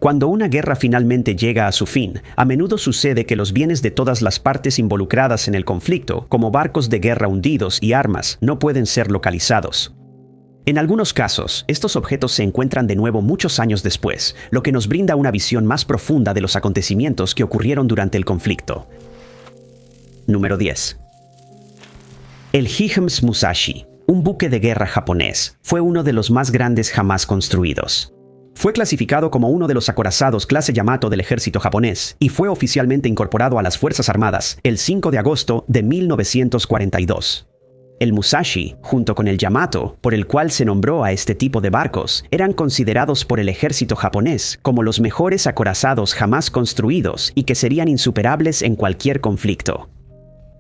Cuando una guerra finalmente llega a su fin, a menudo sucede que los bienes de todas las partes involucradas en el conflicto, como barcos de guerra hundidos y armas, no pueden ser localizados. En algunos casos, estos objetos se encuentran de nuevo muchos años después, lo que nos brinda una visión más profunda de los acontecimientos que ocurrieron durante el conflicto. Número 10. El Hichens Musashi, un buque de guerra japonés, fue uno de los más grandes jamás construidos. Fue clasificado como uno de los acorazados clase Yamato del ejército japonés y fue oficialmente incorporado a las Fuerzas Armadas el 5 de agosto de 1942. El Musashi, junto con el Yamato, por el cual se nombró a este tipo de barcos, eran considerados por el ejército japonés como los mejores acorazados jamás construidos y que serían insuperables en cualquier conflicto.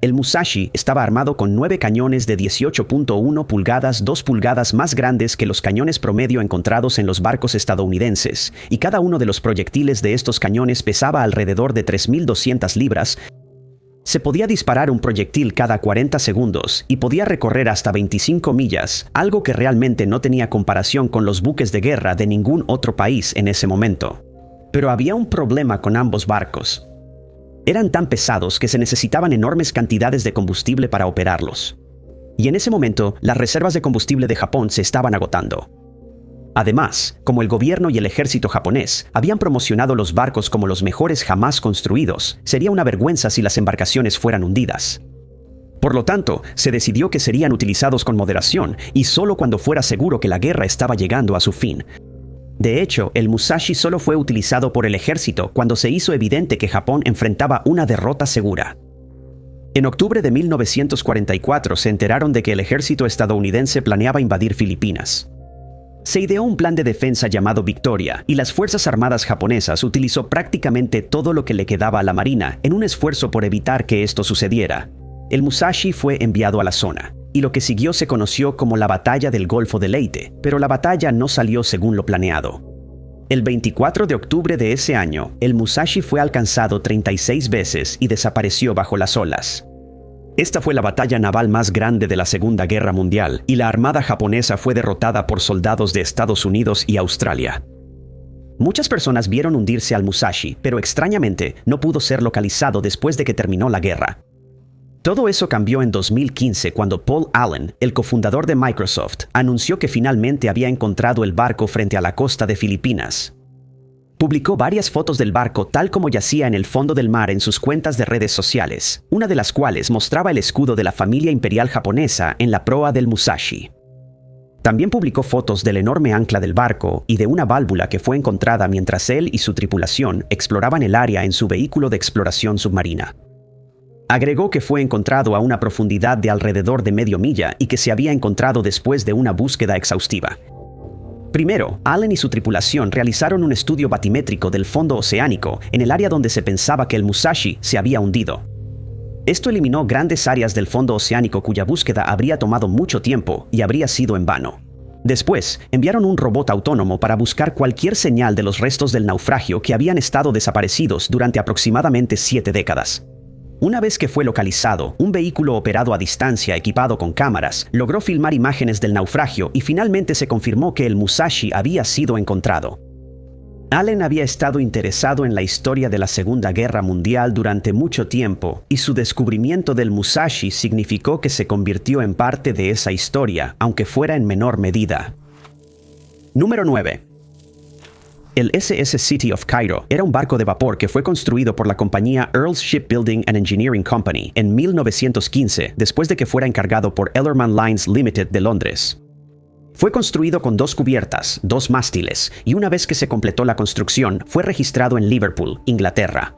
El Musashi estaba armado con 9 cañones de 18.1 pulgadas, 2 pulgadas más grandes que los cañones promedio encontrados en los barcos estadounidenses, y cada uno de los proyectiles de estos cañones pesaba alrededor de 3.200 libras. Se podía disparar un proyectil cada 40 segundos y podía recorrer hasta 25 millas, algo que realmente no tenía comparación con los buques de guerra de ningún otro país en ese momento. Pero había un problema con ambos barcos. Eran tan pesados que se necesitaban enormes cantidades de combustible para operarlos. Y en ese momento, las reservas de combustible de Japón se estaban agotando. Además, como el gobierno y el ejército japonés habían promocionado los barcos como los mejores jamás construidos, sería una vergüenza si las embarcaciones fueran hundidas. Por lo tanto, se decidió que serían utilizados con moderación y solo cuando fuera seguro que la guerra estaba llegando a su fin. De hecho, el Musashi solo fue utilizado por el ejército cuando se hizo evidente que Japón enfrentaba una derrota segura. En octubre de 1944 se enteraron de que el ejército estadounidense planeaba invadir Filipinas. Se ideó un plan de defensa llamado Victoria, y las Fuerzas Armadas japonesas utilizó prácticamente todo lo que le quedaba a la Marina en un esfuerzo por evitar que esto sucediera. El Musashi fue enviado a la zona, y lo que siguió se conoció como la Batalla del Golfo de Leyte, pero la batalla no salió según lo planeado. El 24 de octubre de ese año, el Musashi fue alcanzado 36 veces y desapareció bajo las olas. Esta fue la batalla naval más grande de la Segunda Guerra Mundial, y la armada japonesa fue derrotada por soldados de Estados Unidos y Australia. Muchas personas vieron hundirse al Musashi, pero extrañamente no pudo ser localizado después de que terminó la guerra. Todo eso cambió en 2015 cuando Paul Allen, el cofundador de Microsoft, anunció que finalmente había encontrado el barco frente a la costa de Filipinas. Publicó varias fotos del barco tal como yacía en el fondo del mar en sus cuentas de redes sociales, una de las cuales mostraba el escudo de la familia imperial japonesa en la proa del Musashi. También publicó fotos del enorme ancla del barco y de una válvula que fue encontrada mientras él y su tripulación exploraban el área en su vehículo de exploración submarina. Agregó que fue encontrado a una profundidad de alrededor de medio milla y que se había encontrado después de una búsqueda exhaustiva. Primero, Allen y su tripulación realizaron un estudio batimétrico del fondo oceánico en el área donde se pensaba que el Musashi se había hundido. Esto eliminó grandes áreas del fondo oceánico cuya búsqueda habría tomado mucho tiempo y habría sido en vano. Después, enviaron un robot autónomo para buscar cualquier señal de los restos del naufragio que habían estado desaparecidos durante aproximadamente 7 décadas. Una vez que fue localizado, un vehículo operado a distancia equipado con cámaras logró filmar imágenes del naufragio y finalmente se confirmó que el Musashi había sido encontrado. Allen había estado interesado en la historia de la Segunda Guerra Mundial durante mucho tiempo, y su descubrimiento del Musashi significó que se convirtió en parte de esa historia, aunque fuera en menor medida. Número 9. El SS City of Cairo era un barco de vapor que fue construido por la compañía Earls Shipbuilding and Engineering Company en 1915, después de que fuera encargado por Ellerman Lines Limited de Londres. Fue construido con 2 cubiertas, 2 mástiles, y una vez que se completó la construcción, fue registrado en Liverpool, Inglaterra.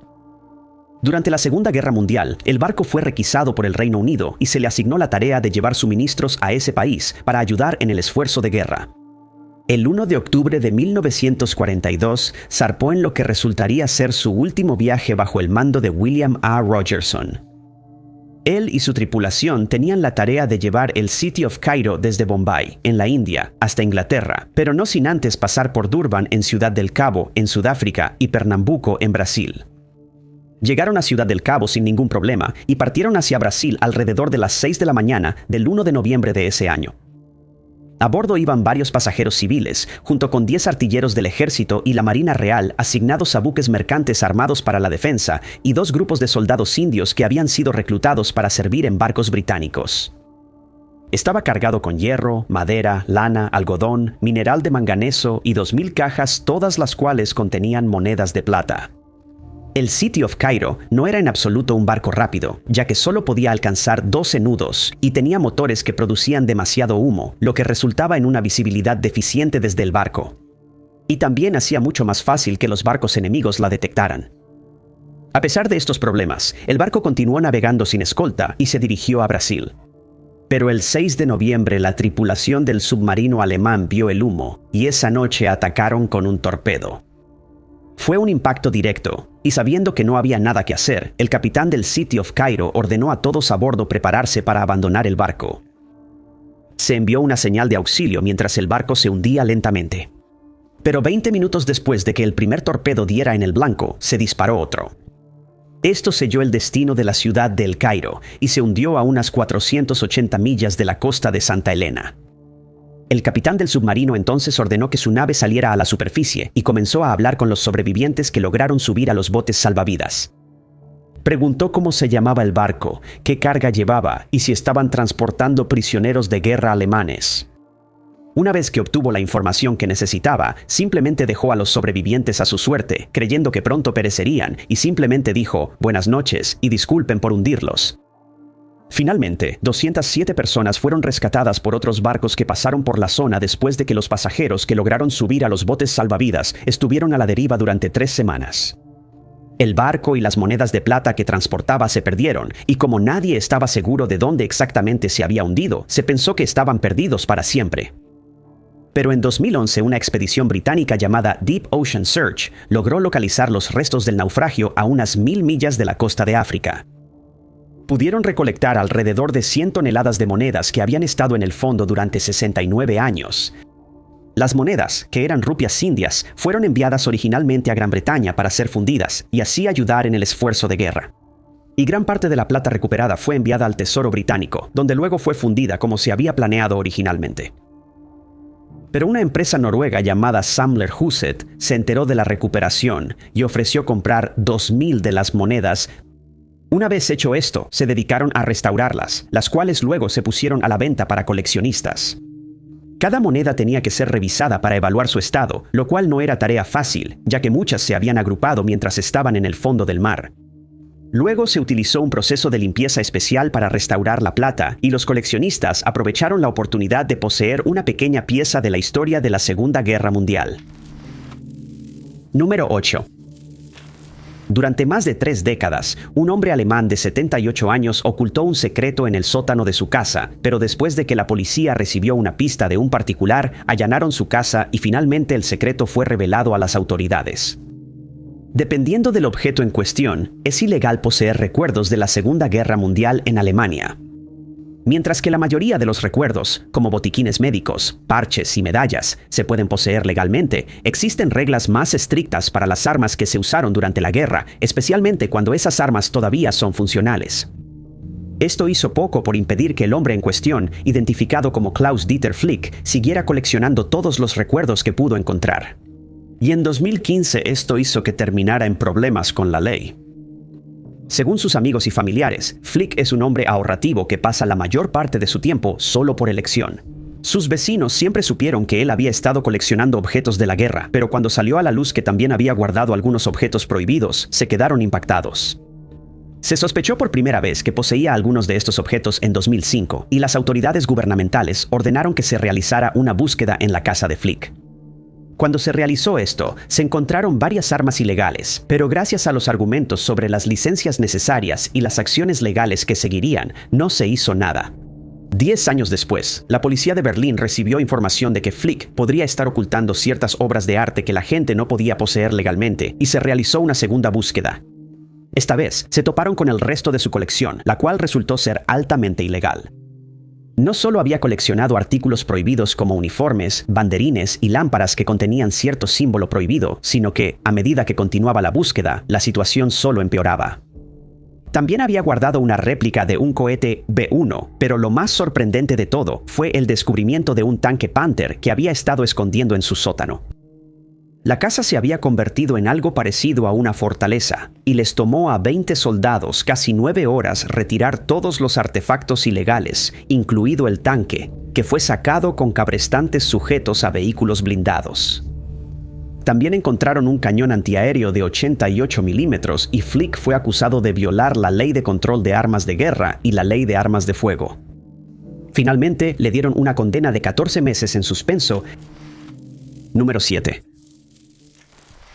Durante la Segunda Guerra Mundial, el barco fue requisado por el Reino Unido y se le asignó la tarea de llevar suministros a ese país para ayudar en el esfuerzo de guerra. El 1 de octubre de 1942 zarpó en lo que resultaría ser su último viaje bajo el mando de William A. Rogerson. Él y su tripulación tenían la tarea de llevar el City of Cairo desde Bombay, en la India, hasta Inglaterra, pero no sin antes pasar por Durban en Ciudad del Cabo, en Sudáfrica, y Pernambuco, en Brasil. Llegaron a Ciudad del Cabo sin ningún problema y partieron hacia Brasil alrededor de las 6 de la mañana del 1 de noviembre de ese año. A bordo iban varios pasajeros civiles, junto con 10 artilleros del ejército y la Marina Real asignados a buques mercantes armados para la defensa y 2 grupos de soldados indios que habían sido reclutados para servir en barcos británicos. Estaba cargado con hierro, madera, lana, algodón, mineral de manganeso y 2,000 cajas, todas las cuales contenían monedas de plata. El City of Cairo no era en absoluto un barco rápido, ya que solo podía alcanzar 12 nudos y tenía motores que producían demasiado humo, lo que resultaba en una visibilidad deficiente desde el barco. Y también hacía mucho más fácil que los barcos enemigos la detectaran. A pesar de estos problemas, el barco continuó navegando sin escolta y se dirigió a Brasil. Pero el 6 de noviembre la tripulación del submarino alemán vio el humo y esa noche atacaron con un torpedo. Fue un impacto directo, y sabiendo que no había nada que hacer, el capitán del City of Cairo ordenó a todos a bordo prepararse para abandonar el barco. Se envió una señal de auxilio mientras el barco se hundía lentamente. Pero 20 minutos después de que el primer torpedo diera en el blanco, se disparó otro. Esto selló el destino de la ciudad de El Cairo y se hundió a unas 480 millas de la costa de Santa Elena. El capitán del submarino entonces ordenó que su nave saliera a la superficie y comenzó a hablar con los sobrevivientes que lograron subir a los botes salvavidas. Preguntó cómo se llamaba el barco, qué carga llevaba y si estaban transportando prisioneros de guerra alemanes. Una vez que obtuvo la información que necesitaba, simplemente dejó a los sobrevivientes a su suerte, creyendo que pronto perecerían, y simplemente dijo «Buenas noches» y disculpen por hundirlos. Finalmente, 207 personas fueron rescatadas por otros barcos que pasaron por la zona después de que los pasajeros que lograron subir a los botes salvavidas estuvieron a la deriva durante 3 semanas. El barco y las monedas de plata que transportaba se perdieron, y como nadie estaba seguro de dónde exactamente se había hundido, se pensó que estaban perdidos para siempre. Pero en 2011 una expedición británica llamada Deep Ocean Search logró localizar los restos del naufragio a unas 1000 millas de la costa de África. Pudieron recolectar alrededor de 100 toneladas de monedas que habían estado en el fondo durante 69 años. Las monedas, que eran rupias indias, fueron enviadas originalmente a Gran Bretaña para ser fundidas y así ayudar en el esfuerzo de guerra. Y gran parte de la plata recuperada fue enviada al Tesoro británico, donde luego fue fundida como se había planeado originalmente. Pero una empresa noruega llamada Samler Huset se enteró de la recuperación y ofreció comprar 2,000 de las monedas. Una vez hecho esto, se dedicaron a restaurarlas, las cuales luego se pusieron a la venta para coleccionistas. Cada moneda tenía que ser revisada para evaluar su estado, lo cual no era tarea fácil, ya que muchas se habían agrupado mientras estaban en el fondo del mar. Luego se utilizó un proceso de limpieza especial para restaurar la plata, y los coleccionistas aprovecharon la oportunidad de poseer una pequeña pieza de la historia de la Segunda Guerra Mundial. Número 8. Durante más de 3 décadas, un hombre alemán de 78 años ocultó un secreto en el sótano de su casa, pero después de que la policía recibió una pista de un particular, allanaron su casa y finalmente el secreto fue revelado a las autoridades. Dependiendo del objeto en cuestión, es ilegal poseer recuerdos de la Segunda Guerra Mundial en Alemania. Mientras que la mayoría de los recuerdos, como botiquines médicos, parches y medallas, se pueden poseer legalmente, existen reglas más estrictas para las armas que se usaron durante la guerra, especialmente cuando esas armas todavía son funcionales. Esto hizo poco por impedir que el hombre en cuestión, identificado como Klaus-Dieter Flick, siguiera coleccionando todos los recuerdos que pudo encontrar. Y en 2015 esto hizo que terminara en problemas con la ley. Según sus amigos y familiares, Flick es un hombre ahorrativo que pasa la mayor parte de su tiempo solo por elección. Sus vecinos siempre supieron que él había estado coleccionando objetos de la guerra, pero cuando salió a la luz que también había guardado algunos objetos prohibidos, se quedaron impactados. Se sospechó por primera vez que poseía algunos de estos objetos en 2005, y las autoridades gubernamentales ordenaron que se realizara una búsqueda en la casa de Flick. Cuando se realizó esto, se encontraron varias armas ilegales, pero gracias a los argumentos sobre las licencias necesarias y las acciones legales que seguirían, no se hizo nada. 10 años después, la policía de Berlín recibió información de que Flick podría estar ocultando ciertas obras de arte que la gente no podía poseer legalmente, y se realizó una segunda búsqueda. Esta vez, se toparon con el resto de su colección, la cual resultó ser altamente ilegal. No solo había coleccionado artículos prohibidos como uniformes, banderines y lámparas que contenían cierto símbolo prohibido, sino que, a medida que continuaba la búsqueda, la situación solo empeoraba. También había guardado una réplica de un cohete B-1, pero lo más sorprendente de todo fue el descubrimiento de un tanque Panther que había estado escondiendo en su sótano. La casa se había convertido en algo parecido a una fortaleza, y les tomó a 20 soldados casi 9 horas retirar todos los artefactos ilegales, incluido el tanque, que fue sacado con cabrestantes sujetos a vehículos blindados. También encontraron un cañón antiaéreo de 88 milímetros y Flick fue acusado de violar la ley de control de armas de guerra y la ley de armas de fuego. Finalmente, le dieron una condena de 14 meses en suspenso. Número 7.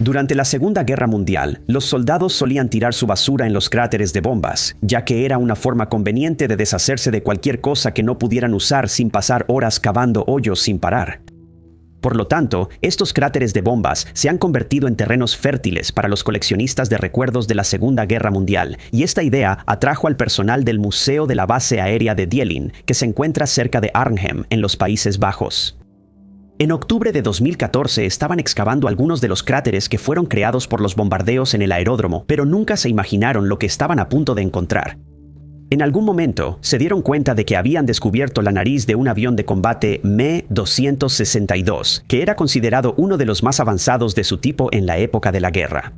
Durante la Segunda Guerra Mundial, los soldados solían tirar su basura en los cráteres de bombas, ya que era una forma conveniente de deshacerse de cualquier cosa que no pudieran usar sin pasar horas cavando hoyos sin parar. Por lo tanto, estos cráteres de bombas se han convertido en terrenos fértiles para los coleccionistas de recuerdos de la Segunda Guerra Mundial, y esta idea atrajo al personal del Museo de la Base Aérea de Dieling, que se encuentra cerca de Arnhem, en los Países Bajos. En octubre de 2014 estaban excavando algunos de los cráteres que fueron creados por los bombardeos en el aeródromo, pero nunca se imaginaron lo que estaban a punto de encontrar. En algún momento se dieron cuenta de que habían descubierto la nariz de un avión de combate Me-262, que era considerado uno de los más avanzados de su tipo en la época de la guerra.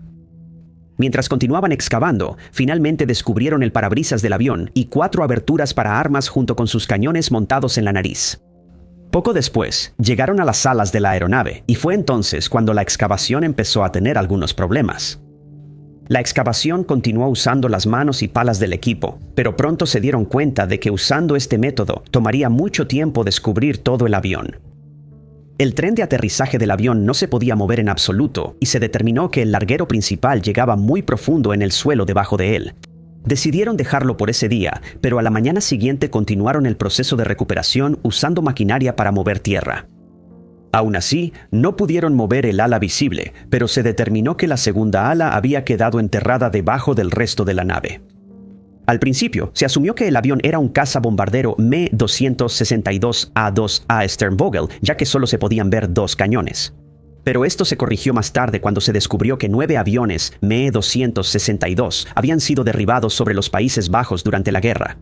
Mientras continuaban excavando, finalmente descubrieron el parabrisas del avión y 4 aberturas para armas junto con sus cañones montados en la nariz. Poco después, llegaron a las alas de la aeronave y fue entonces cuando la excavación empezó a tener algunos problemas. La excavación continuó usando las manos y palas del equipo, pero pronto se dieron cuenta de que usando este método tomaría mucho tiempo descubrir todo el avión. El tren de aterrizaje del avión no se podía mover en absoluto y se determinó que el larguero principal llegaba muy profundo en el suelo debajo de él. Decidieron dejarlo por ese día, pero a la mañana siguiente continuaron el proceso de recuperación usando maquinaria para mover tierra. Aún así, no pudieron mover el ala visible, pero se determinó que la segunda ala había quedado enterrada debajo del resto de la nave. Al principio, se asumió que el avión era un cazabombardero Me-262A2A Sternvogel, ya que solo se podían ver 2 cañones. Pero esto se corrigió más tarde cuando se descubrió que 9 aviones Me-262 habían sido derribados sobre los Países Bajos durante la guerra.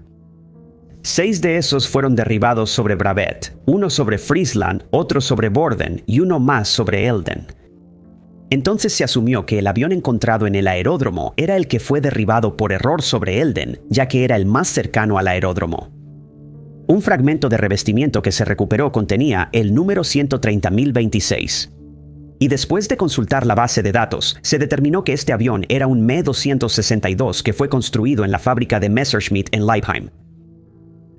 6 de esos fueron derribados sobre Bravet, 1 sobre Friesland, otro sobre Borden y 1 más sobre Elden. Entonces se asumió que el avión encontrado en el aeródromo era el que fue derribado por error sobre Elden, ya que era el más cercano al aeródromo. Un fragmento de revestimiento que se recuperó contenía el número 130.026. Y después de consultar la base de datos, se determinó que este avión era un Me-262 que fue construido en la fábrica de Messerschmitt en Leipheim.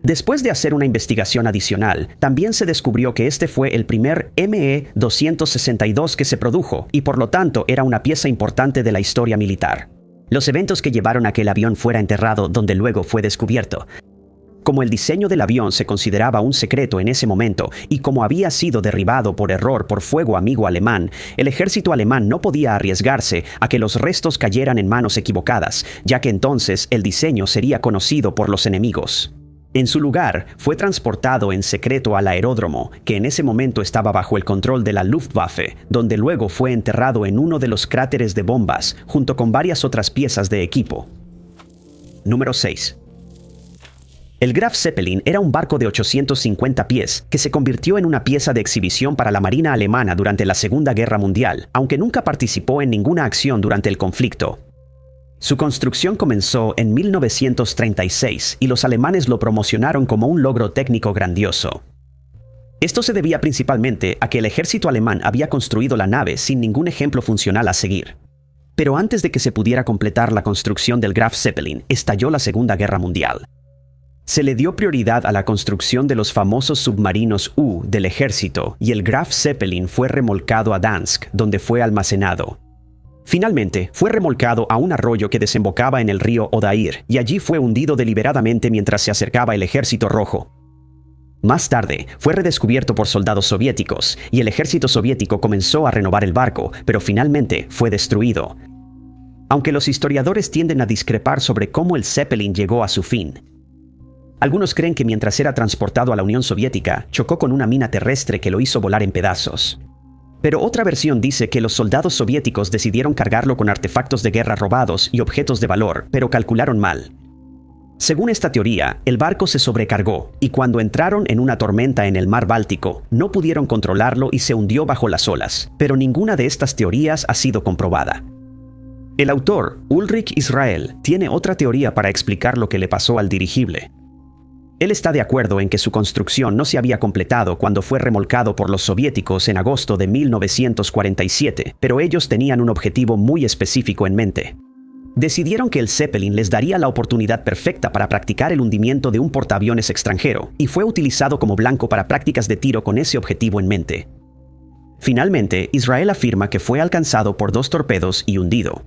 Después de hacer una investigación adicional, también se descubrió que este fue el primer Me-262 que se produjo y por lo tanto era una pieza importante de la historia militar. Los eventos que llevaron a que el avión fuera enterrado donde luego fue descubierto. Como el diseño del avión se consideraba un secreto en ese momento y como había sido derribado por error por fuego amigo alemán, el ejército alemán no podía arriesgarse a que los restos cayeran en manos equivocadas, ya que entonces el diseño sería conocido por los enemigos. En su lugar, fue transportado en secreto al aeródromo, que en ese momento estaba bajo el control de la Luftwaffe, donde luego fue enterrado en uno de los cráteres de bombas, junto con varias otras piezas de equipo. Número 6. El Graf Zeppelin era un barco de 850 pies que se convirtió en una pieza de exhibición para la Marina alemana durante la Segunda Guerra Mundial, aunque nunca participó en ninguna acción durante el conflicto. Su construcción comenzó en 1936 y los alemanes lo promocionaron como un logro técnico grandioso. Esto se debía principalmente a que el ejército alemán había construido la nave sin ningún ejemplo funcional a seguir. Pero antes de que se pudiera completar la construcción del Graf Zeppelin, estalló la Segunda Guerra Mundial. Se le dio prioridad a la construcción de los famosos submarinos U del ejército y el Graf Zeppelin fue remolcado a Danzig, donde fue almacenado. Finalmente, fue remolcado a un arroyo que desembocaba en el río Odair y allí fue hundido deliberadamente mientras se acercaba el Ejército Rojo. Más tarde, fue redescubierto por soldados soviéticos y el ejército soviético comenzó a renovar el barco, pero finalmente fue destruido. Aunque los historiadores tienden a discrepar sobre cómo el Zeppelin llegó a su fin. Algunos creen que mientras era transportado a la Unión Soviética, chocó con una mina terrestre que lo hizo volar en pedazos. Pero otra versión dice que los soldados soviéticos decidieron cargarlo con artefactos de guerra robados y objetos de valor, pero calcularon mal. Según esta teoría, el barco se sobrecargó y cuando entraron en una tormenta en el mar Báltico, no pudieron controlarlo y se hundió bajo las olas, pero ninguna de estas teorías ha sido comprobada. El autor, Ulrich Israel, tiene otra teoría para explicar lo que le pasó al dirigible. Él está de acuerdo en que su construcción no se había completado cuando fue remolcado por los soviéticos en agosto de 1947, pero ellos tenían un objetivo muy específico en mente. Decidieron que el Zeppelin les daría la oportunidad perfecta para practicar el hundimiento de un portaaviones extranjero, y fue utilizado como blanco para prácticas de tiro con ese objetivo en mente. Finalmente, Israel afirma que fue alcanzado por 2 torpedos y hundido.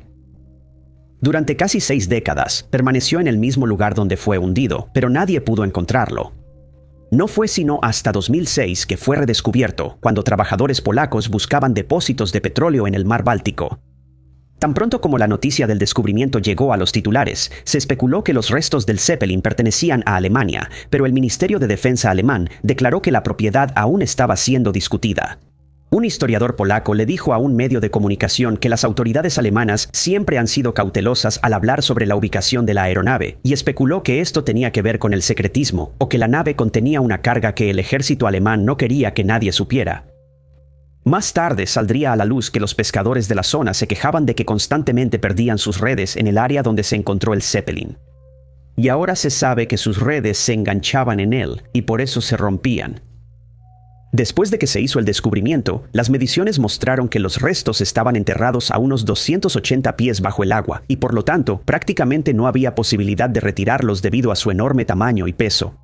Durante casi 6 décadas, permaneció en el mismo lugar donde fue hundido, pero nadie pudo encontrarlo. No fue sino hasta 2006 que fue redescubierto, cuando trabajadores polacos buscaban depósitos de petróleo en el mar Báltico. Tan pronto como la noticia del descubrimiento llegó a los titulares, se especuló que los restos del Zeppelin pertenecían a Alemania, pero el Ministerio de Defensa alemán declaró que la propiedad aún estaba siendo discutida. Un historiador polaco le dijo a un medio de comunicación que las autoridades alemanas siempre han sido cautelosas al hablar sobre la ubicación de la aeronave, y especuló que esto tenía que ver con el secretismo, o que la nave contenía una carga que el ejército alemán no quería que nadie supiera. Más tarde saldría a la luz que los pescadores de la zona se quejaban de que constantemente perdían sus redes en el área donde se encontró el Zeppelin. Y ahora se sabe que sus redes se enganchaban en él y por eso se rompían. Después de que se hizo el descubrimiento, las mediciones mostraron que los restos estaban enterrados a unos 280 pies bajo el agua y por lo tanto prácticamente no había posibilidad de retirarlos debido a su enorme tamaño y peso.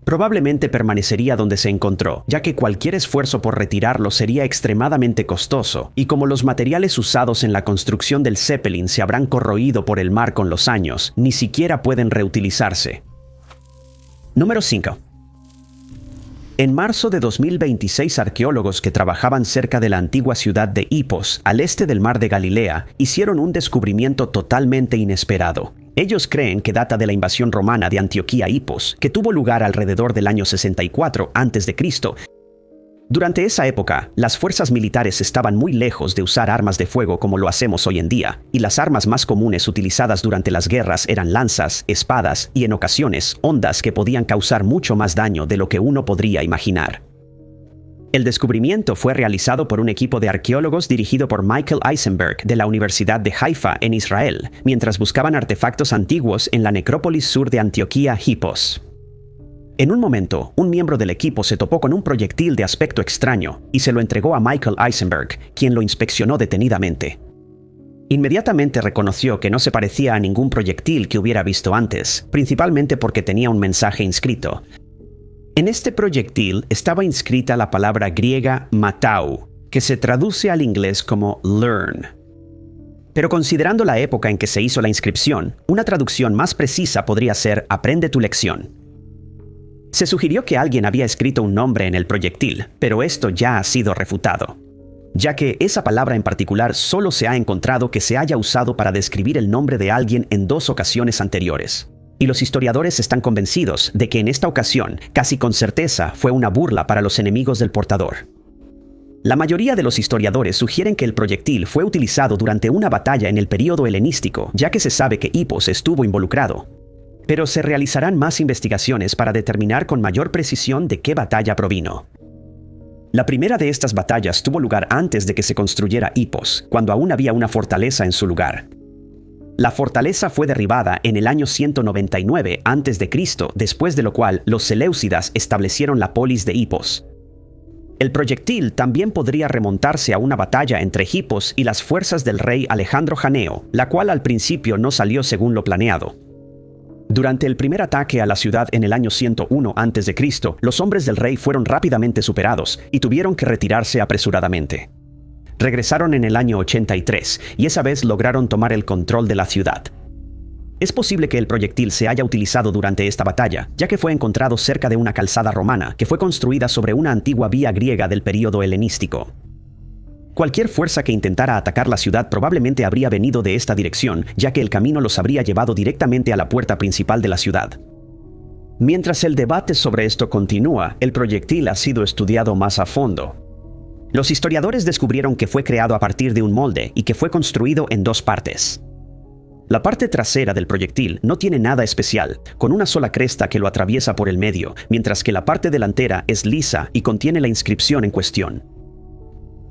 Probablemente permanecería donde se encontró, ya que cualquier esfuerzo por retirarlo sería extremadamente costoso, y como los materiales usados en la construcción del Zeppelin se habrán corroído por el mar con los años, ni siquiera pueden reutilizarse. Número 5. En marzo de 2026, arqueólogos que trabajaban cerca de la antigua ciudad de Hipos, al este del mar de Galilea, hicieron un descubrimiento totalmente inesperado. Ellos creen que data de la invasión romana de Antioquía a Hipos, que tuvo lugar alrededor del año 64 a.C. Durante esa época, las fuerzas militares estaban muy lejos de usar armas de fuego como lo hacemos hoy en día, y las armas más comunes utilizadas durante las guerras eran lanzas, espadas y en ocasiones hondas que podían causar mucho más daño de lo que uno podría imaginar. El descubrimiento fue realizado por un equipo de arqueólogos dirigido por Michael Eisenberg de la Universidad de Haifa en Israel, mientras buscaban artefactos antiguos en la necrópolis sur de Antioquía, Hipos. En un momento, un miembro del equipo se topó con un proyectil de aspecto extraño y se lo entregó a Michael Eisenberg, quien lo inspeccionó detenidamente. Inmediatamente reconoció que no se parecía a ningún proyectil que hubiera visto antes, principalmente porque tenía un mensaje inscrito. En este proyectil estaba inscrita la palabra griega matau, que se traduce al inglés como learn. Pero considerando la época en que se hizo la inscripción, una traducción más precisa podría ser aprende tu lección. Se sugirió que alguien había escrito un nombre en el proyectil, pero esto ya ha sido refutado, ya que esa palabra en particular solo se ha encontrado que se haya usado para describir el nombre de alguien en 2 ocasiones anteriores. Y los historiadores están convencidos de que en esta ocasión, casi con certeza, fue una burla para los enemigos del portador. La mayoría de los historiadores sugieren que el proyectil fue utilizado durante una batalla en el período helenístico, ya que se sabe que Hipos estuvo involucrado. Pero se realizarán más investigaciones para determinar con mayor precisión de qué batalla provino. La primera de estas batallas tuvo lugar antes de que se construyera Hipos, cuando aún había una fortaleza en su lugar. La fortaleza fue derribada en el año 199 a.C., después de lo cual los seleucidas establecieron la polis de Hipos. El proyectil también podría remontarse a una batalla entre Hipos y las fuerzas del rey Alejandro Janeo, la cual al principio no salió según lo planeado. Durante el primer ataque a la ciudad en el año 101 a.C., los hombres del rey fueron rápidamente superados y tuvieron que retirarse apresuradamente. Regresaron en el año 83 y esa vez lograron tomar el control de la ciudad. Es posible que el proyectil se haya utilizado durante esta batalla, ya que fue encontrado cerca de una calzada romana que fue construida sobre una antigua vía griega del período helenístico. Cualquier fuerza que intentara atacar la ciudad probablemente habría venido de esta dirección, ya que el camino los habría llevado directamente a la puerta principal de la ciudad. Mientras el debate sobre esto continúa, el proyectil ha sido estudiado más a fondo. Los historiadores descubrieron que fue creado a partir de un molde y que fue construido en dos partes. La parte trasera del proyectil no tiene nada especial, con una sola cresta que lo atraviesa por el medio, mientras que la parte delantera es lisa y contiene la inscripción en cuestión.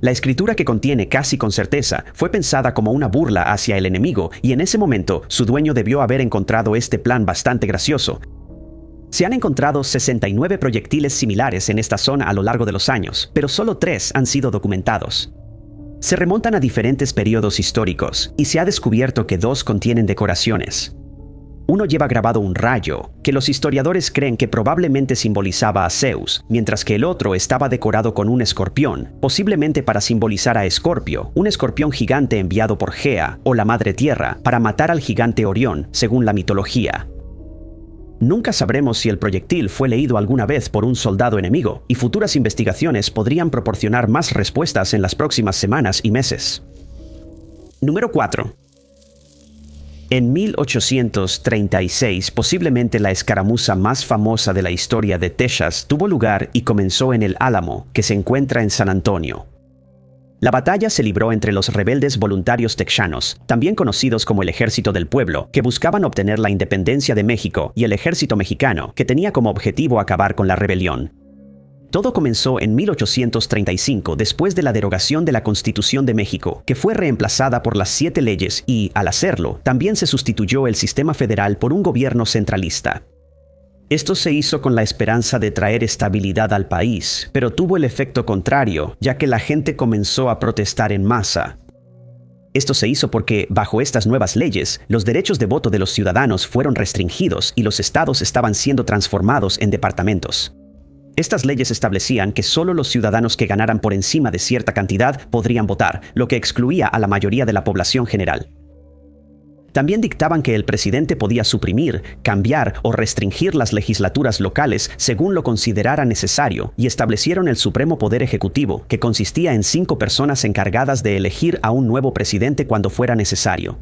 La escritura que contiene casi con certeza fue pensada como una burla hacia el enemigo y en ese momento su dueño debió haber encontrado este plan bastante gracioso. Se han encontrado 69 proyectiles similares en esta zona a lo largo de los años, pero solo 3 han sido documentados. Se remontan a diferentes periodos históricos y se ha descubierto que 2 contienen decoraciones. Uno lleva grabado un rayo, que los historiadores creen que probablemente simbolizaba a Zeus, mientras que el otro estaba decorado con un escorpión, posiblemente para simbolizar a Escorpio, un escorpión gigante enviado por Gea, o la Madre Tierra, para matar al gigante Orión, según la mitología. Nunca sabremos si el proyectil fue leído alguna vez por un soldado enemigo, y futuras investigaciones podrían proporcionar más respuestas en las próximas semanas y meses. Número 4. En 1836, posiblemente la escaramuza más famosa de la historia de Texas tuvo lugar y comenzó en el Álamo, que se encuentra en San Antonio. La batalla se libró entre los rebeldes voluntarios texanos, también conocidos como el Ejército del Pueblo, que buscaban obtener la independencia de México, y el ejército mexicano, que tenía como objetivo acabar con la rebelión. Todo comenzó en 1835, después de la derogación de la Constitución de México, que fue reemplazada por las 7 leyes y, al hacerlo, también se sustituyó el sistema federal por un gobierno centralista. Esto se hizo con la esperanza de traer estabilidad al país, pero tuvo el efecto contrario, ya que la gente comenzó a protestar en masa. Esto se hizo porque, bajo estas nuevas leyes, los derechos de voto de los ciudadanos fueron restringidos y los estados estaban siendo transformados en departamentos. Estas leyes establecían que solo los ciudadanos que ganaran por encima de cierta cantidad podrían votar, lo que excluía a la mayoría de la población general. También dictaban que el presidente podía suprimir, cambiar o restringir las legislaturas locales según lo considerara necesario y establecieron el Supremo Poder Ejecutivo, que consistía en 5 personas encargadas de elegir a un nuevo presidente cuando fuera necesario.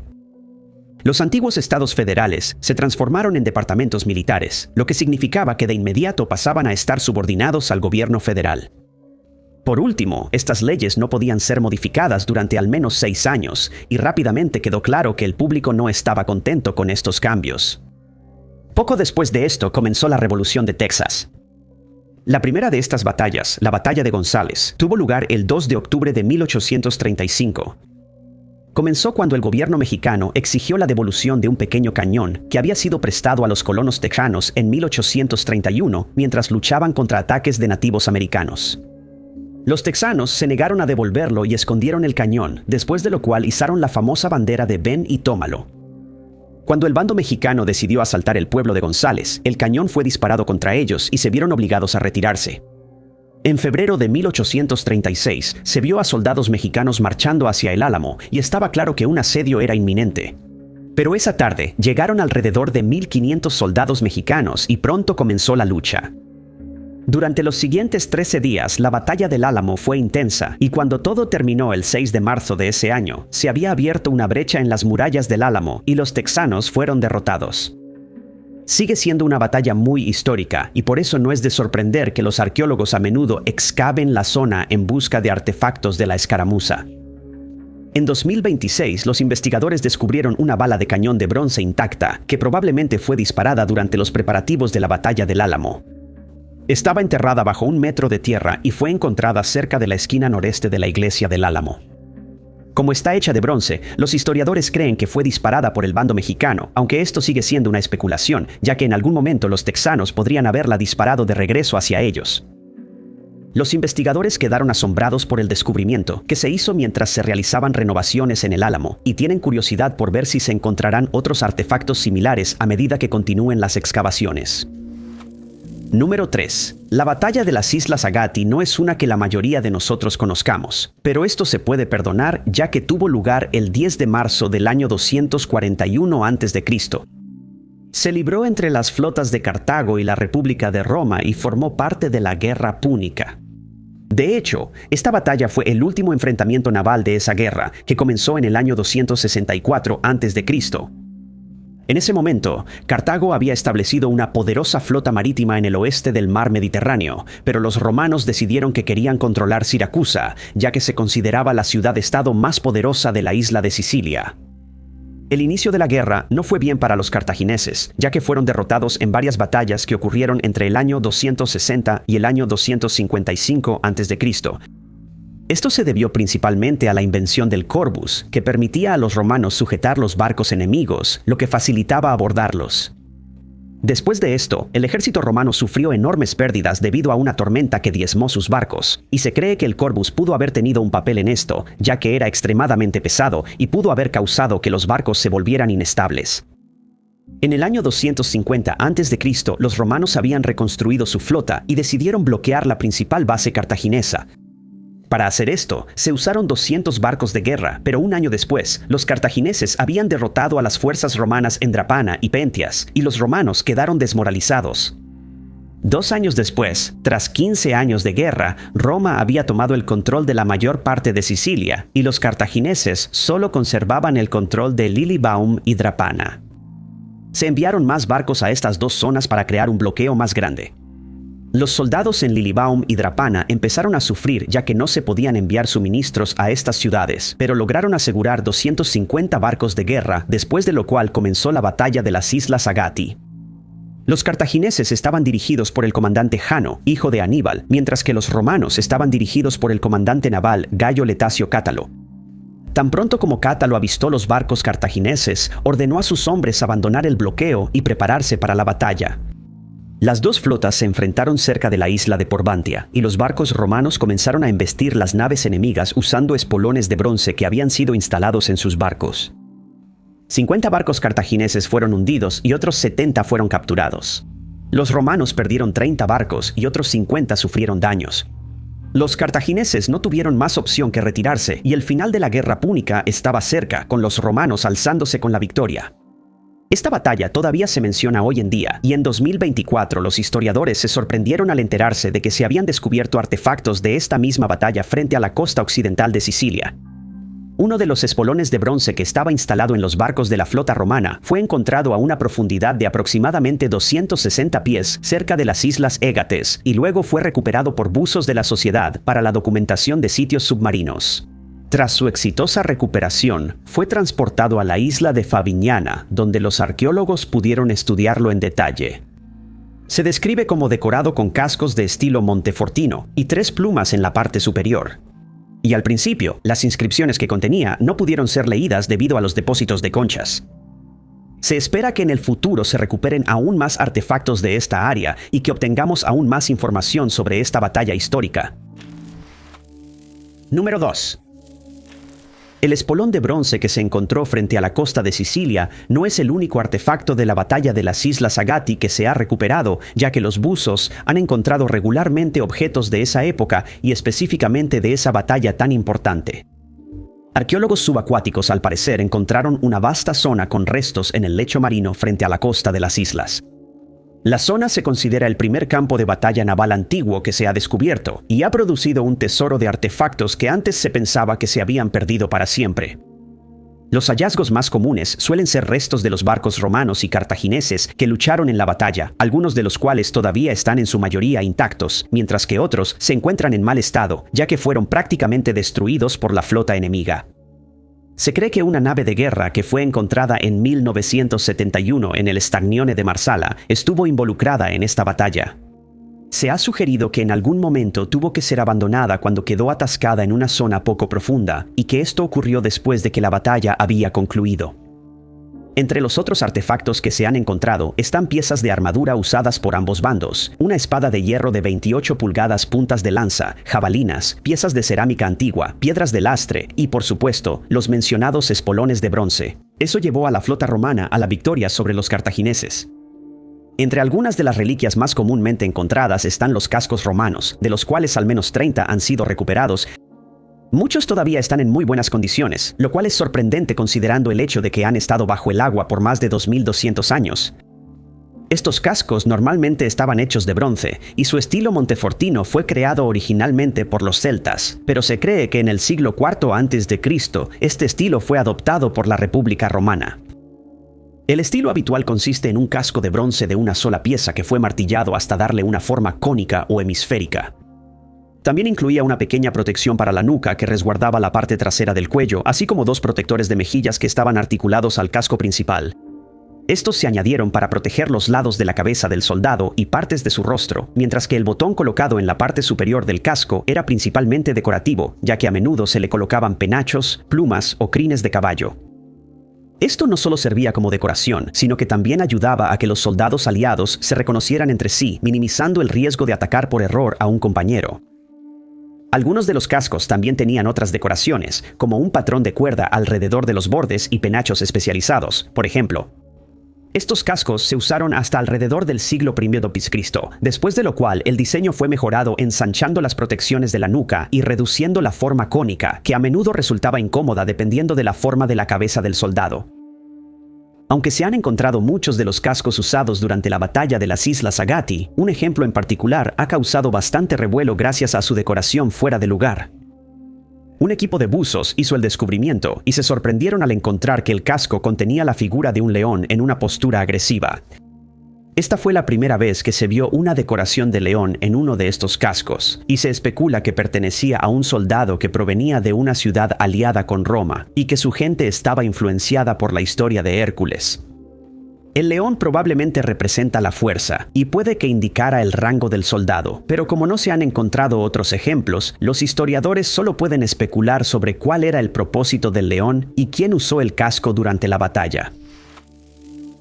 Los antiguos estados federales se transformaron en departamentos militares, lo que significaba que de inmediato pasaban a estar subordinados al gobierno federal. Por último, estas leyes no podían ser modificadas durante al menos 6 años, y rápidamente quedó claro que el público no estaba contento con estos cambios. Poco después de esto comenzó la Revolución de Texas. La primera de estas batallas, la Batalla de González, tuvo lugar el 2 de octubre de 1835. Comenzó cuando el gobierno mexicano exigió la devolución de un pequeño cañón que había sido prestado a los colonos texanos en 1831 mientras luchaban contra ataques de nativos americanos. Los texanos se negaron a devolverlo y escondieron el cañón, después de lo cual izaron la famosa bandera de ven y tómalo. Cuando el bando mexicano decidió asaltar el pueblo de González, el cañón fue disparado contra ellos y se vieron obligados a retirarse. En febrero de 1836, se vio a soldados mexicanos marchando hacia el Álamo y estaba claro que un asedio era inminente. Pero esa tarde llegaron alrededor de 1,500 soldados mexicanos y pronto comenzó la lucha. Durante los siguientes 13 días, la batalla del Álamo fue intensa y cuando todo terminó el 6 de marzo de ese año, se había abierto una brecha en las murallas del Álamo y los texanos fueron derrotados. Sigue siendo una batalla muy histórica y por eso no es de sorprender que los arqueólogos a menudo excaven la zona en busca de artefactos de la escaramuza. En 2026, los investigadores descubrieron una bala de cañón de bronce intacta que probablemente fue disparada durante los preparativos de la batalla del Álamo. Estaba enterrada bajo 1 metro de tierra y fue encontrada cerca de la esquina noreste de la iglesia del Álamo. Como está hecha de bronce, los historiadores creen que fue disparada por el bando mexicano, aunque esto sigue siendo una especulación, ya que en algún momento los texanos podrían haberla disparado de regreso hacia ellos. Los investigadores quedaron asombrados por el descubrimiento, que se hizo mientras se realizaban renovaciones en el Álamo, y tienen curiosidad por ver si se encontrarán otros artefactos similares a medida que continúen las excavaciones. Número 3. La batalla de las Islas Agati no es una que la mayoría de nosotros conozcamos, pero esto se puede perdonar ya que tuvo lugar el 10 de marzo del año 241 a.C. Se libró entre las flotas de Cartago y la República de Roma y formó parte de la Guerra Púnica. De hecho, esta batalla fue el último enfrentamiento naval de esa guerra, que comenzó en el año 264 a.C. En ese momento, Cartago había establecido una poderosa flota marítima en el oeste del mar Mediterráneo, pero los romanos decidieron que querían controlar Siracusa, ya que se consideraba la ciudad-estado más poderosa de la isla de Sicilia. El inicio de la guerra no fue bien para los cartagineses, ya que fueron derrotados en varias batallas que ocurrieron entre el año 260 y el año 255 a.C. Esto se debió principalmente a la invención del Corvus, que permitía a los romanos sujetar los barcos enemigos, lo que facilitaba abordarlos. Después de esto, el ejército romano sufrió enormes pérdidas debido a una tormenta que diezmó sus barcos, y se cree que el Corvus pudo haber tenido un papel en esto, ya que era extremadamente pesado y pudo haber causado que los barcos se volvieran inestables. En el año 250 a.C., los romanos habían reconstruido su flota y decidieron bloquear la principal base cartaginesa. Para hacer esto, se usaron 200 barcos de guerra, pero un año después, los cartagineses habían derrotado a las fuerzas romanas en Drapana y Pentias, y los romanos quedaron desmoralizados. 2 años después, tras 15 años de guerra, Roma había tomado el control de la mayor parte de Sicilia, y los cartagineses solo conservaban el control de Lilybaeum y Drapana. Se enviaron más barcos a estas dos zonas para crear un bloqueo más grande. Los soldados en Lilybaeum y Drapana empezaron a sufrir ya que no se podían enviar suministros a estas ciudades, pero lograron asegurar 250 barcos de guerra, después de lo cual comenzó la batalla de las Islas Agati. Los cartagineses estaban dirigidos por el comandante Jano, hijo de Aníbal, mientras que los romanos estaban dirigidos por el comandante naval Gayo Letacio Cátalo. Tan pronto como Cátalo avistó los barcos cartagineses, ordenó a sus hombres abandonar el bloqueo y prepararse para la batalla. Las dos flotas se enfrentaron cerca de la isla de Porbantia, y los barcos romanos comenzaron a embestir las naves enemigas usando espolones de bronce que habían sido instalados en sus barcos. 50 barcos cartagineses fueron hundidos y otros 70 fueron capturados. Los romanos perdieron 30 barcos y otros 50 sufrieron daños. Los cartagineses no tuvieron más opción que retirarse, y el final de la guerra púnica estaba cerca, con los romanos alzándose con la victoria. Esta batalla todavía se menciona hoy en día, y en 2024 los historiadores se sorprendieron al enterarse de que se habían descubierto artefactos de esta misma batalla frente a la costa occidental de Sicilia. Uno de los espolones de bronce que estaba instalado en los barcos de la flota romana fue encontrado a una profundidad de aproximadamente 260 pies cerca de las islas Égates, y luego fue recuperado por buzos de la Sociedad para la documentación de sitios submarinos. Tras su exitosa recuperación, fue transportado a la isla de Favignana, donde los arqueólogos pudieron estudiarlo en detalle. Se describe como decorado con cascos de estilo montefortino y 3 plumas en la parte superior. Y al principio, las inscripciones que contenía no pudieron ser leídas debido a los depósitos de conchas. Se espera que en el futuro se recuperen aún más artefactos de esta área y que obtengamos aún más información sobre esta batalla histórica. Número 2. El espolón de bronce que se encontró frente a la costa de Sicilia no es el único artefacto de la batalla de las Islas Agati que se ha recuperado, ya que los buzos han encontrado regularmente objetos de esa época y específicamente de esa batalla tan importante. Arqueólogos subacuáticos al parecer encontraron una vasta zona con restos en el lecho marino frente a la costa de las islas. La zona se considera el primer campo de batalla naval antiguo que se ha descubierto y ha producido un tesoro de artefactos que antes se pensaba que se habían perdido para siempre. Los hallazgos más comunes suelen ser restos de los barcos romanos y cartagineses que lucharon en la batalla, algunos de los cuales todavía están en su mayoría intactos, mientras que otros se encuentran en mal estado, ya que fueron prácticamente destruidos por la flota enemiga. Se cree que una nave de guerra que fue encontrada en 1971 en el Stagnione de Marsala estuvo involucrada en esta batalla. Se ha sugerido que en algún momento tuvo que ser abandonada cuando quedó atascada en una zona poco profunda, y que esto ocurrió después de que la batalla había concluido. Entre los otros artefactos que se han encontrado están piezas de armadura usadas por ambos bandos, una espada de hierro de 28 pulgadas puntas de lanza, jabalinas, piezas de cerámica antigua, piedras de lastre y, por supuesto, los mencionados espolones de bronce. Eso llevó a la flota romana a la victoria sobre los cartagineses. Entre algunas de las reliquias más comúnmente encontradas están los cascos romanos, de los cuales al menos 30 han sido recuperados. Muchos todavía están en muy buenas condiciones, lo cual es sorprendente considerando el hecho de que han estado bajo el agua por más de 2200 años. Estos cascos normalmente estaban hechos de bronce, y su estilo montefortino fue creado originalmente por los celtas, pero se cree que en el siglo IV a.C. este estilo fue adoptado por la República Romana. El estilo habitual consiste en un casco de bronce de una sola pieza que fue martillado hasta darle una forma cónica o hemisférica. También incluía una pequeña protección para la nuca que resguardaba la parte trasera del cuello, así como dos protectores de mejillas que estaban articulados al casco principal. Estos se añadieron para proteger los lados de la cabeza del soldado y partes de su rostro, mientras que el botón colocado en la parte superior del casco era principalmente decorativo, ya que a menudo se le colocaban penachos, plumas o crines de caballo. Esto no solo servía como decoración, sino que también ayudaba a que los soldados aliados se reconocieran entre sí, minimizando el riesgo de atacar por error a un compañero. Algunos de los cascos también tenían otras decoraciones, como un patrón de cuerda alrededor de los bordes y penachos especializados, por ejemplo. Estos cascos se usaron hasta alrededor del siglo I d.C., después de lo cual el diseño fue mejorado ensanchando las protecciones de la nuca y reduciendo la forma cónica, que a menudo resultaba incómoda dependiendo de la forma de la cabeza del soldado. Aunque se han encontrado muchos de los cascos usados durante la batalla de las Islas Agatti, un ejemplo en particular ha causado bastante revuelo gracias a su decoración fuera de lugar. Un equipo de buzos hizo el descubrimiento y se sorprendieron al encontrar que el casco contenía la figura de un león en una postura agresiva. Esta fue la primera vez que se vio una decoración de león en uno de estos cascos, y se especula que pertenecía a un soldado que provenía de una ciudad aliada con Roma y que su gente estaba influenciada por la historia de Hércules. El león probablemente representa la fuerza y puede que indicara el rango del soldado, pero como no se han encontrado otros ejemplos, los historiadores solo pueden especular sobre cuál era el propósito del león y quién usó el casco durante la batalla.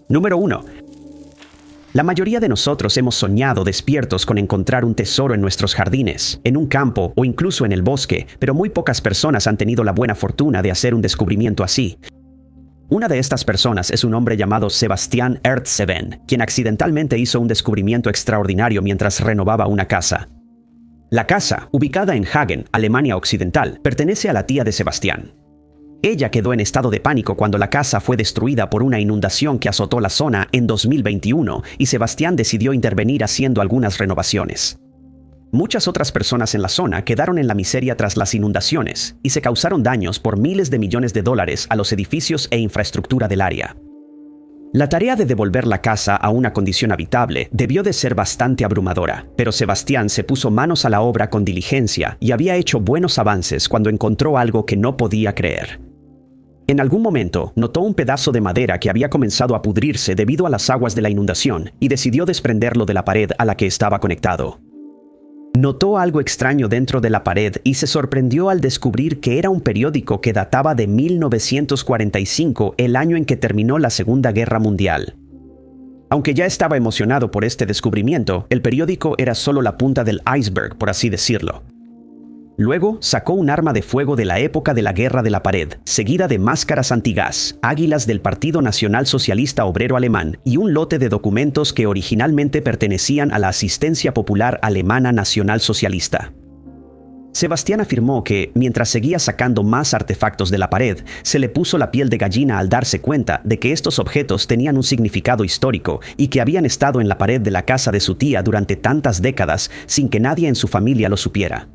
Número 1. La mayoría de nosotros hemos soñado despiertos con encontrar un tesoro en nuestros jardines, en un campo o incluso en el bosque, pero muy pocas personas han tenido la buena fortuna de hacer un descubrimiento así. Una de estas personas es un hombre llamado Sebastian Erdseven, quien accidentalmente hizo un descubrimiento extraordinario mientras renovaba una casa. La casa, ubicada en Hagen, Alemania Occidental, pertenece a la tía de Sebastián. Ella quedó en estado de pánico cuando la casa fue destruida por una inundación que azotó la zona en 2021 y Sebastián decidió intervenir haciendo algunas renovaciones. Muchas otras personas en la zona quedaron en la miseria tras las inundaciones y se causaron daños por miles de millones de dólares a los edificios e infraestructura del área. La tarea de devolver la casa a una condición habitable debió de ser bastante abrumadora, pero Sebastián se puso manos a la obra con diligencia y había hecho buenos avances cuando encontró algo que no podía creer. En algún momento, notó un pedazo de madera que había comenzado a pudrirse debido a las aguas de la inundación y decidió desprenderlo de la pared a la que estaba conectado. Notó algo extraño dentro de la pared y se sorprendió al descubrir que era un periódico que databa de 1945, el año en que terminó la Segunda Guerra Mundial. Aunque ya estaba emocionado por este descubrimiento, el periódico era solo la punta del iceberg, por así decirlo. Luego sacó un arma de fuego de la época de la Guerra de la Pared, seguida de máscaras antigas, águilas del Partido Nacional Socialista Obrero Alemán y un lote de documentos que originalmente pertenecían a la Asistencia Popular Alemana Nacional Socialista. Sebastián afirmó que, mientras seguía sacando más artefactos de la pared, se le puso la piel de gallina al darse cuenta de que estos objetos tenían un significado histórico y que habían estado en la pared de la casa de su tía durante tantas décadas sin que nadie en su familia lo supiera.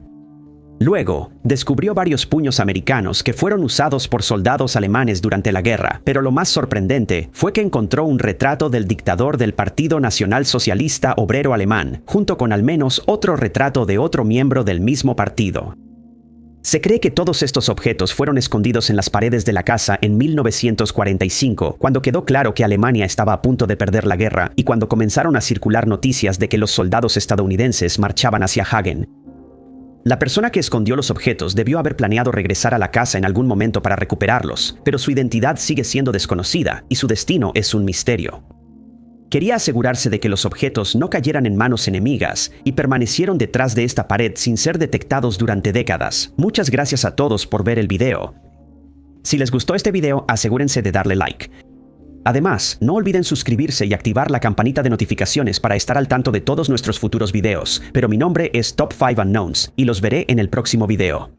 Luego, descubrió varios puños americanos que fueron usados por soldados alemanes durante la guerra, pero lo más sorprendente fue que encontró un retrato del dictador del Partido Nacional Socialista Obrero Alemán, junto con al menos otro retrato de otro miembro del mismo partido. Se cree que todos estos objetos fueron escondidos en las paredes de la casa en 1945, cuando quedó claro que Alemania estaba a punto de perder la guerra y cuando comenzaron a circular noticias de que los soldados estadounidenses marchaban hacia Hagen. La persona que escondió los objetos debió haber planeado regresar a la casa en algún momento para recuperarlos, pero su identidad sigue siendo desconocida y su destino es un misterio. Quería asegurarse de que los objetos no cayeran en manos enemigas y permanecieron detrás de esta pared sin ser detectados durante décadas. Muchas gracias a todos por ver el video. Si les gustó este video, asegúrense de darle like. Además, no olviden suscribirse y activar la campanita de notificaciones para estar al tanto de todos nuestros futuros videos. Pero mi nombre es Top 5 Unknowns y los veré en el próximo video.